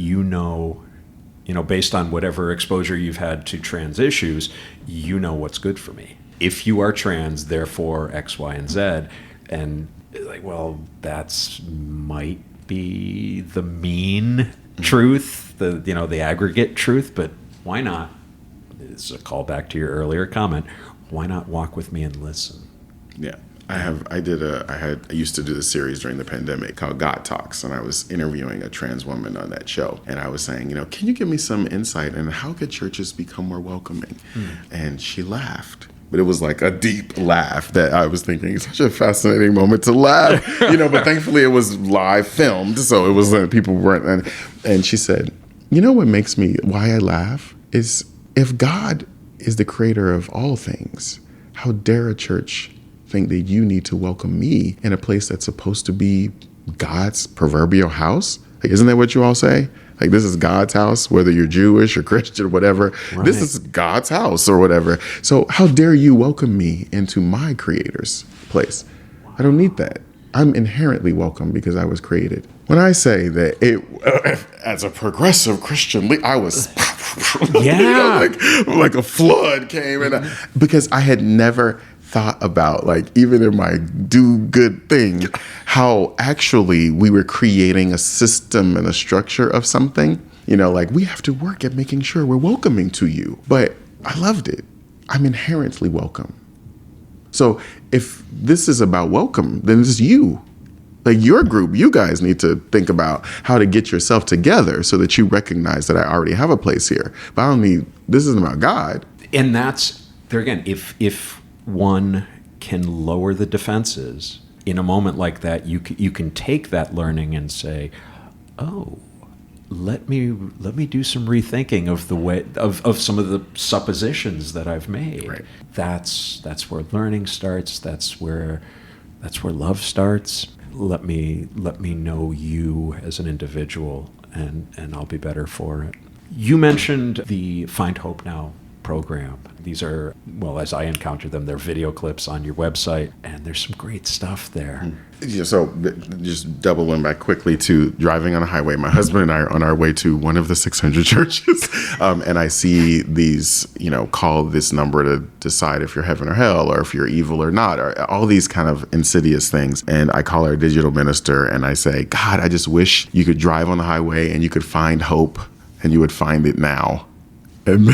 S1: based on whatever exposure you've had to trans issues, you know what's good for me. If you are trans, therefore X, Y, and Z, and like, well, that's might be the mean truth, the aggregate truth, but why not? It's a callback to your earlier comment. Why not walk with me and listen?
S2: Yeah. I used to do this series during the pandemic called God Talks, and I was interviewing a trans woman on that show. And I was saying, can you give me some insight in how could churches become more welcoming? And she laughed. But it was like a deep laugh that I was thinking, it's such a fascinating moment to laugh, but thankfully it was live filmed. So it was people weren't. And she said, why I laugh is if God is the creator of all things, how dare a church think that you need to welcome me in a place that's supposed to be God's proverbial house? Like, isn't that what you all say? Like, this is God's house, whether you're Jewish or Christian or whatever. Right. This is God's house or whatever. So how dare you welcome me into my creator's place? I don't need that. I'm inherently welcome because I was created. When I say that as a progressive Christian, I was like a flood came in because I had never thought about, like, even in my do good thing, how actually we were creating a system and a structure of something, like we have to work at making sure we're welcoming to you. But I loved it. I'm inherently welcome. So if this is about welcome, then it's you. Like your group, you guys need to think about how to get yourself together so that you recognize that I already have a place here. But this isn't about God.
S1: And that's, there again, if one can lower the defenses in a moment like that, you can take that learning and say, oh, let me do some rethinking of the way of some of the suppositions that I've made.
S2: Right.
S1: That's where learning starts. That's where love starts. Let me know you as an individual, and I'll be better for it. You mentioned the Find Hope Now program. These are, well, as I encountered them, they're video clips on your website, and there's some great stuff there.
S2: Yeah, so just doubling back quickly to driving on a highway, my husband and I are on our way to one of the 600 churches, and I see these, call this number to decide if you're heaven or hell, or if you're evil or not, or all these kind of insidious things. And I call our digital minister and I say, God, I just wish you could drive on the highway and you could find hope, and you would find it now. And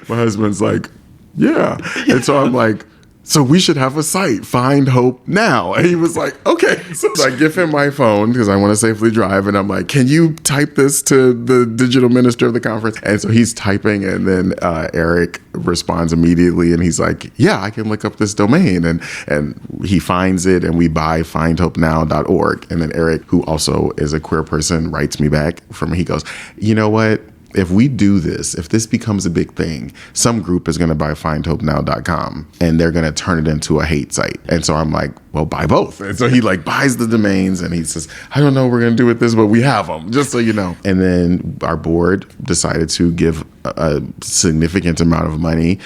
S2: my husband's like, yeah. And so I'm like, so we should have a site, Find Hope Now. And he was like, okay. So I give him my phone because I want to safely drive. And I'm like, can you type this to the digital minister of the conference? And so he's typing, and then Eric responds immediately. And he's like, yeah, I can look up this domain. And he finds it, and we buy findhopenow.org. And then Eric, who also is a queer person, writes me back he goes, you know what? If we do this, if this becomes a big thing, some group is going to buy findhopenow.com, and they're going to turn it into a hate site. And so I'm like, well, buy both. And so he buys the domains, and he says, I don't know what we're going to do with this, but we have them, just so you know. And then our board decided to give a significant amount of money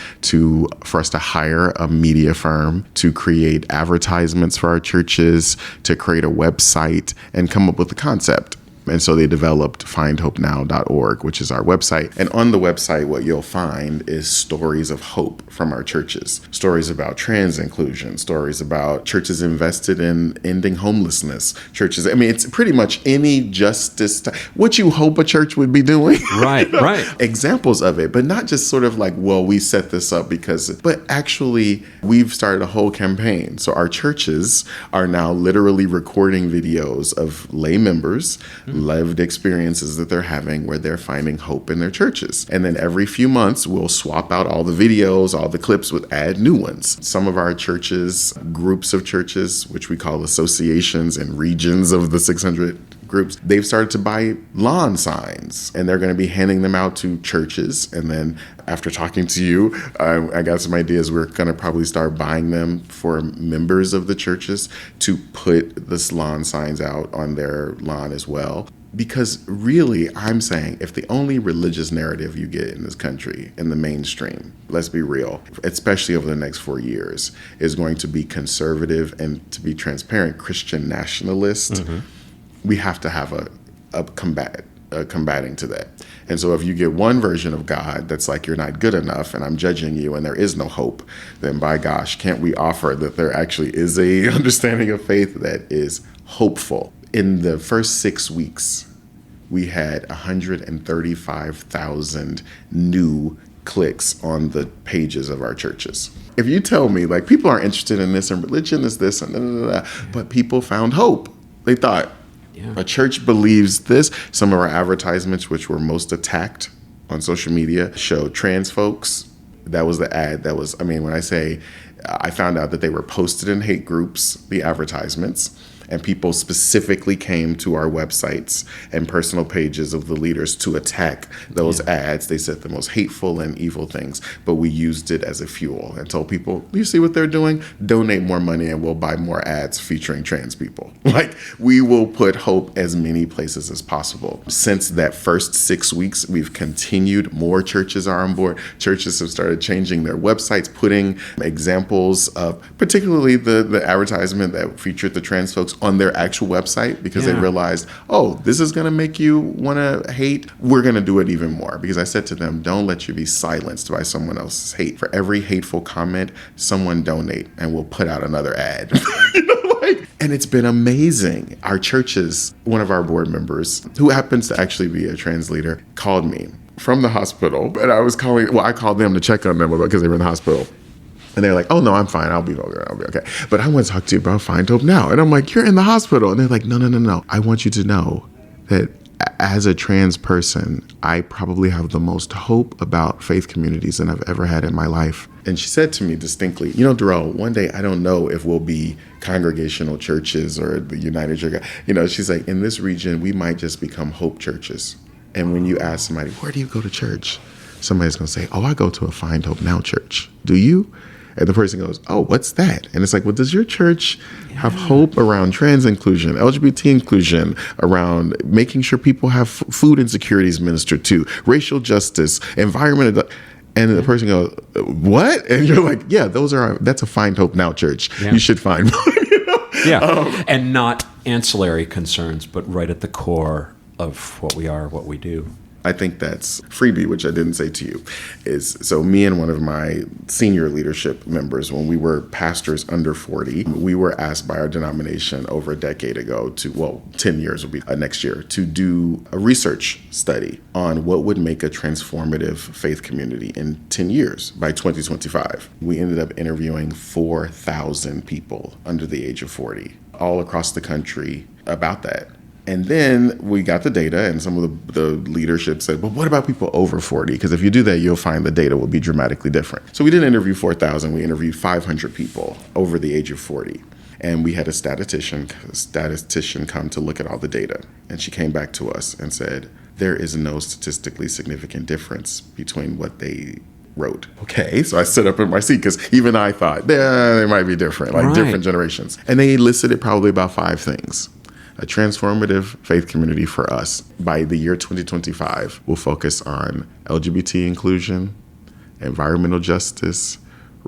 S2: for us to hire a media firm to create advertisements for our churches, to create a website, and come up with a concept. And so they developed findhopenow.org, which is our website. And on the website, what you'll find is stories of hope from our churches, stories about trans inclusion, stories about churches invested in ending homelessness, churches. It's pretty much any justice, what you hope a church would be doing.
S1: Right, right.
S2: Examples of it, but not just sort of like, well, we set this up but actually we've started a whole campaign. So our churches are now literally recording videos of lay members, lived experiences that they're having where they're finding hope in their churches. And then every few months, we'll swap out all the videos, all the clips, with add new ones. Some of our churches, groups of churches, which we call associations and regions of the 600 groups, they've started to buy lawn signs, and they're going to be handing them out to churches. And then after talking to you, I got some ideas. We're going to probably start buying them for members of the churches to put this lawn signs out on their lawn as well. Because really, I'm saying if the only religious narrative you get in this country, in the mainstream, let's be real, especially over the next 4 years, is going to be conservative and, to be transparent, Christian nationalist, we have to have a combating to that. And so if you get one version of God that's like, you're not good enough and I'm judging you and there is no hope, then by gosh, can't we offer that there actually is a understanding of faith that is hopeful? In the first 6 weeks, we had 135,000 new clicks on the pages of our churches. If you tell me, like, people aren't interested in this and religion is this and da, da, da, but people found hope. They thought, a church believes this. Some of our advertisements, which were most attacked on social media, showed trans folks. That was the ad. That was, when I say, I found out that they were posted in hate groups, the advertisements, and people specifically came to our websites and personal pages of the leaders to attack those ads. They said the most hateful and evil things, but we used it as a fuel and told people, you see what they're doing? Donate more money and we'll buy more ads featuring trans people. Like, we will put hope as many places as possible. Since that first 6 weeks, we've continued. More churches are on board. Churches have started changing their websites, putting examples of particularly the advertisement that featured the trans folks on their actual website, because they realized, oh, this is going to make you want to hate. We're going to do it even more, because I said to them, don't let you be silenced by someone else's hate. For every hateful comment, someone donate and we'll put out another ad. And it's been amazing. Our churches, one of our board members, who happens to actually be a trans leader, called me from the hospital. And I called them to check on them because they were in the hospital. And they're like, oh, no, I'm fine. I'll be okay. But I want to talk to you about Find Hope Now. And I'm like, you're in the hospital. And they're like, no. I want you to know that as a trans person, I probably have the most hope about faith communities than I've ever had in my life. And she said to me distinctly, Darrell, one day I don't know if we'll be congregational churches or the United Church. She's like, in this region, we might just become hope churches. And when you ask somebody, where do you go to church? Somebody's going to say, oh, I go to a Find Hope Now church. Do you? And the person goes, oh, what's that? And it's like, well, does your church have hope around trans inclusion, LGBT inclusion, around making sure people have food insecurities ministered to, racial justice, environment? And the person goes, what? And you're like, yeah, that's a Find Hope Now church. Yeah. You should find one.
S1: And not ancillary concerns, but right at the core of what we are, what we do.
S2: I think that's freebie, which I didn't say to you, so me and one of my senior leadership members, when we were pastors under 40, we were asked by our denomination over a decade ago 10 years will be next year, to do a research study on what would make a transformative faith community in 10 years by 2025. We ended up interviewing 4,000 people under the age of 40 all across the country about that. And then we got the data, and some of the leadership said, well, what about people over 40? Because if you do that, you'll find the data will be dramatically different. So we didn't interview 4,000. We interviewed 500 people over the age of 40. And we had a statistician come to look at all the data. And she came back to us and said, there is no statistically significant difference between what they wrote. Okay, so I stood up in my seat, because even I thought, they might be different, different generations. And they listed probably about 5 things. A transformative faith community for us by the year 2025 will focus on LGBT inclusion, environmental justice,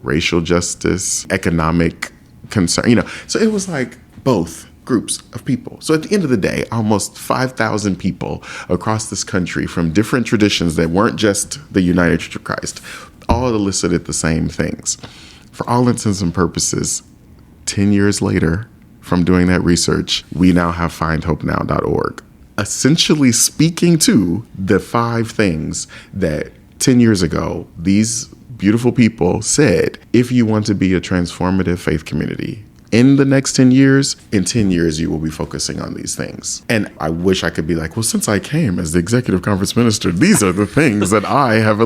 S2: racial justice, economic concern, So it was like both groups of people. So at the end of the day, almost 5,000 people across this country from different traditions that weren't just the United Church of Christ, all elicited the same things. For all intents and purposes, 10 years later, from doing that research, we now have findhopenow.org, essentially speaking to the 5 things that 10 years ago, these beautiful people said, if you want to be a transformative faith community in the next 10 years, in 10 years, you will be focusing on these things. And I wish I could be like, well, since I came as the executive conference minister, these are the things that I have.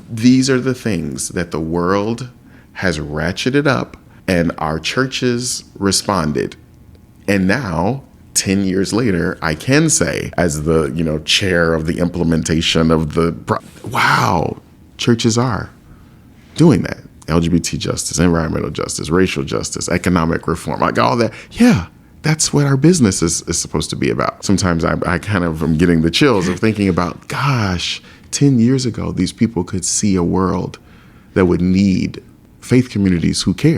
S2: These are the things that the world has ratcheted up, and our churches responded. And now, 10 years later, I can say, as the chair of the implementation of wow, churches are doing that. LGBT justice, environmental justice, racial justice, economic reform, like all that. Yeah, that's what our business is supposed to be about. Sometimes I kind of am getting the chills of thinking about, gosh, 10 years ago, these people could see a world that would need faith communities who care.